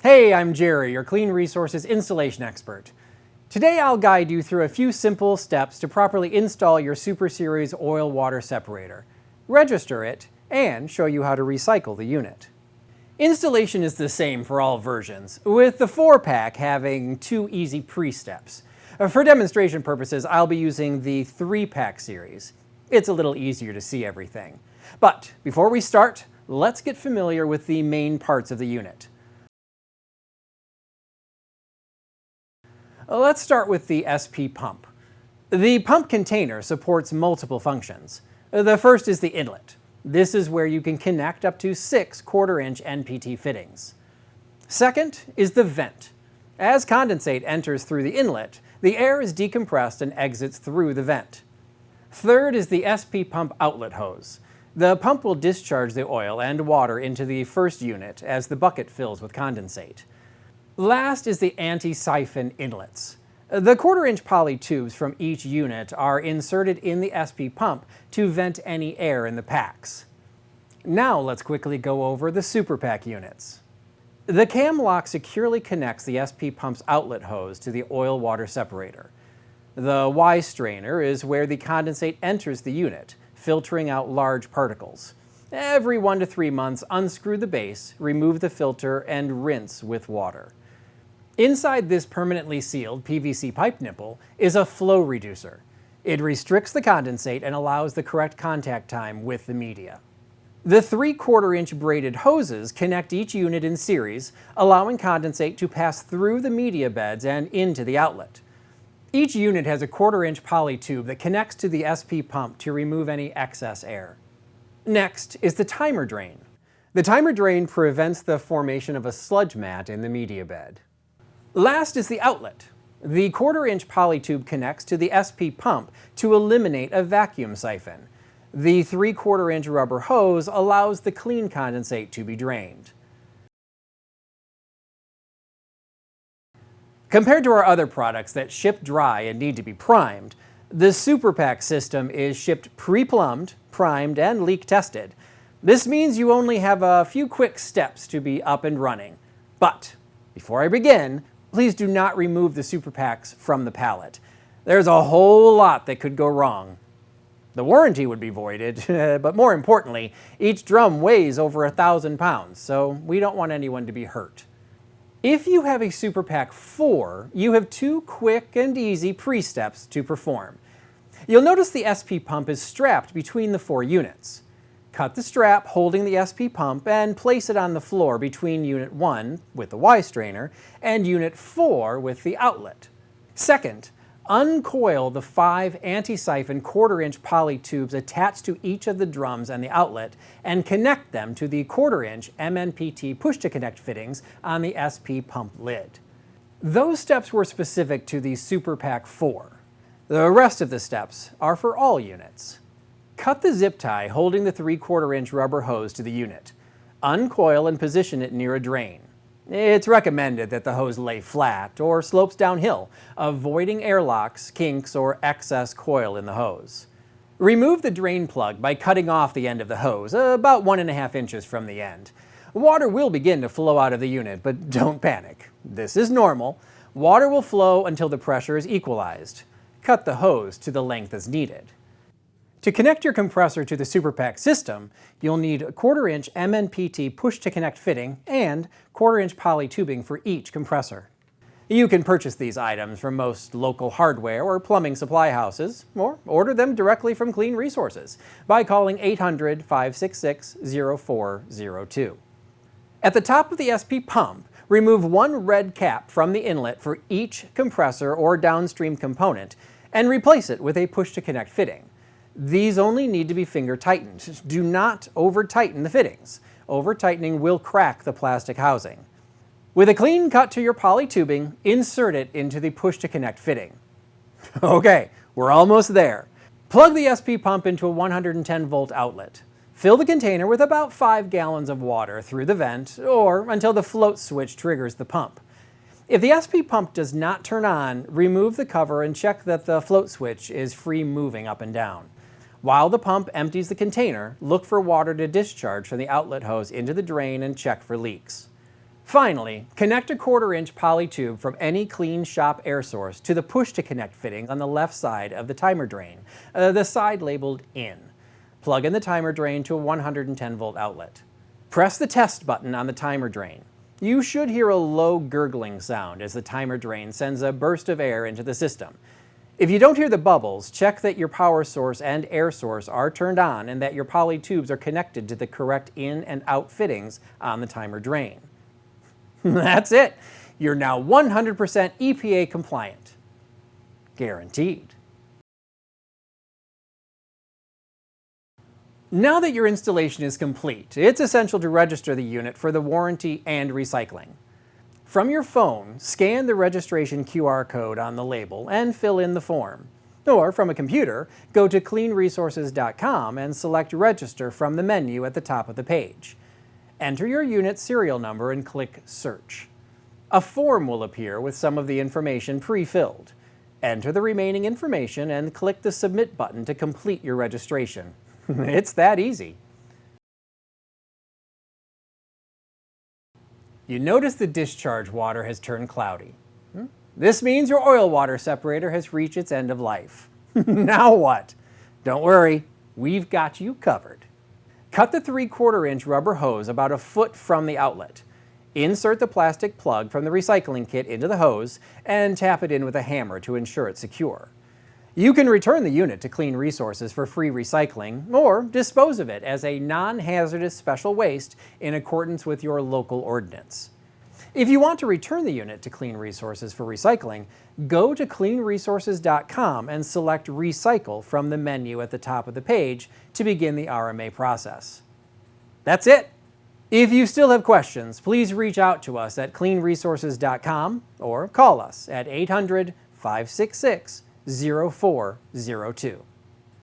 Hey, I'm Jerry, your Clean Resources installation expert. Today I'll guide you through a few simple steps to properly install your Super Series Oil-Water Separator, register it, and show you how to recycle the unit. Installation is the same for all versions, with the 4-pack having 2 easy pre-steps. For demonstration purposes, I'll be using the 3-pack series. It's a little easier to see everything. But before we start, let's get familiar with the main parts of the unit. Let's start with the SP pump. The pump container supports multiple functions. The first is the inlet. This is where you can connect up to 6 1/4-inch NPT fittings. Second is the vent. As condensate enters through the inlet, the air is decompressed and exits through the vent. Third is the SP pump outlet hose. The pump will discharge the oil and water into the first unit as the bucket fills with condensate. Last is the anti-siphon inlets. The 1/4-inch poly tubes from each unit are inserted in the SP pump to vent any air in the packs. Now let's quickly go over the Super-Pak units. The cam lock securely connects the SP pump's outlet hose to the oil-water separator. The Y strainer is where the condensate enters the unit, filtering out large particles. Every 1 to 3 months, unscrew the base, remove the filter, and rinse with water. Inside this permanently sealed PVC pipe nipple is a flow reducer. It restricts the condensate and allows the correct contact time with the media. The 3 1/4-inch braided hoses connect each unit in series, allowing condensate to pass through the media beds and into the outlet. Each unit has a 1/4-inch poly tube that connects to the SP pump to remove any excess air. Next is the timer drain. The timer drain prevents the formation of a sludge mat in the media bed. Last is the outlet. The 1/4-inch poly tube connects to the SP pump to eliminate a vacuum siphon. The 3 1/4-inch rubber hose allows the clean condensate to be drained. Compared to our other products that ship dry and need to be primed, the Super-Pak system is shipped pre-plumbed, primed, and leak tested. This means you only have a few quick steps to be up and running. But before I begin, please do not remove the Super-Paks from the pallet. There's a whole lot that could go wrong. The warranty would be voided, but more importantly, each drum weighs over 1,000 pounds, so we don't want anyone to be hurt. If you have a Super-Pak 4, you have 2 quick and easy pre-steps to perform. You'll notice the SP pump is strapped between the 4 units. Cut the strap holding the SP pump and place it on the floor between Unit 1 with the Y strainer and Unit 4 with the outlet. Second, uncoil the 5 anti-siphon 1/4-inch poly tubes attached to each of the drums and the outlet and connect them to the 1/4-inch MNPT push-to-connect fittings on the SP pump lid. Those steps were specific to the Super-Pak 4. The rest of the steps are for all units. Cut the zip tie holding the 3 1/4-inch rubber hose to the unit. Uncoil and position it near a drain. It's recommended that the hose lay flat or slopes downhill, avoiding airlocks, kinks, or excess coil in the hose. Remove the drain plug by cutting off the end of the hose, about 1.5 inches from the end. Water will begin to flow out of the unit, but don't panic. This is normal. Water will flow until the pressure is equalized. Cut the hose to the length as needed. To connect your compressor to the Super-Pak system, you'll need a 1/4-inch MNPT push-to-connect fitting and 1/4-inch poly tubing for each compressor. You can purchase these items from most local hardware or plumbing supply houses, or order them directly from Clean Resources by calling 800-566-0402. At the top of the SP pump, remove 1 red cap from the inlet for each compressor or downstream component and replace it with a push-to-connect fitting. These only need to be finger tightened. Do not over-tighten the fittings. Over-tightening will crack the plastic housing. With a clean cut to your poly tubing, insert it into the push-to-connect fitting. Okay, we're almost there. Plug the SP pump into a 110-volt outlet. Fill the container with about 5 gallons of water through the vent or until the float switch triggers the pump. If the SP pump does not turn on, remove the cover and check that the float switch is free moving up and down. While the pump empties the container, look for water to discharge from the outlet hose into the drain and check for leaks. Finally, connect a 1/4-inch poly tube from any clean shop air source to the push-to-connect fitting on the left side of the timer drain, the side labeled in. Plug in the timer drain to a 110-volt outlet. Press the test button on the timer drain. You should hear a low gurgling sound as the timer drain sends a burst of air into the system. If you don't hear the bubbles, check that your power source and air source are turned on and that your poly tubes are connected to the correct in and out fittings on the timer drain. That's it. You're now 100% EPA compliant. Guaranteed. Now that your installation is complete, it's essential to register the unit for the warranty and recycling. From your phone, scan the registration QR code on the label and fill in the form. Or from a computer, go to cleanresources.com and select Register from the menu at the top of the page. Enter your unit serial number and click Search. A form will appear with some of the information pre-filled. Enter the remaining information and click the Submit button to complete your registration. It's that easy. You notice the discharge water has turned cloudy. This means your oil-water separator has reached its end of life. Now what? Don't worry, we've got you covered. Cut the 3/4-inch rubber hose about a foot from the outlet. Insert the plastic plug from the recycling kit into the hose and tap it in with a hammer to ensure it's secure. You can return the unit to Clean Resources for free recycling or dispose of it as a non-hazardous special waste in accordance with your local ordinance. If you want to return the unit to Clean Resources for recycling, go to cleanresources.com and select Recycle from the menu at the top of the page to begin the RMA process. That's it! If you still have questions, please reach out to us at cleanresources.com or call us at 800-566-0402.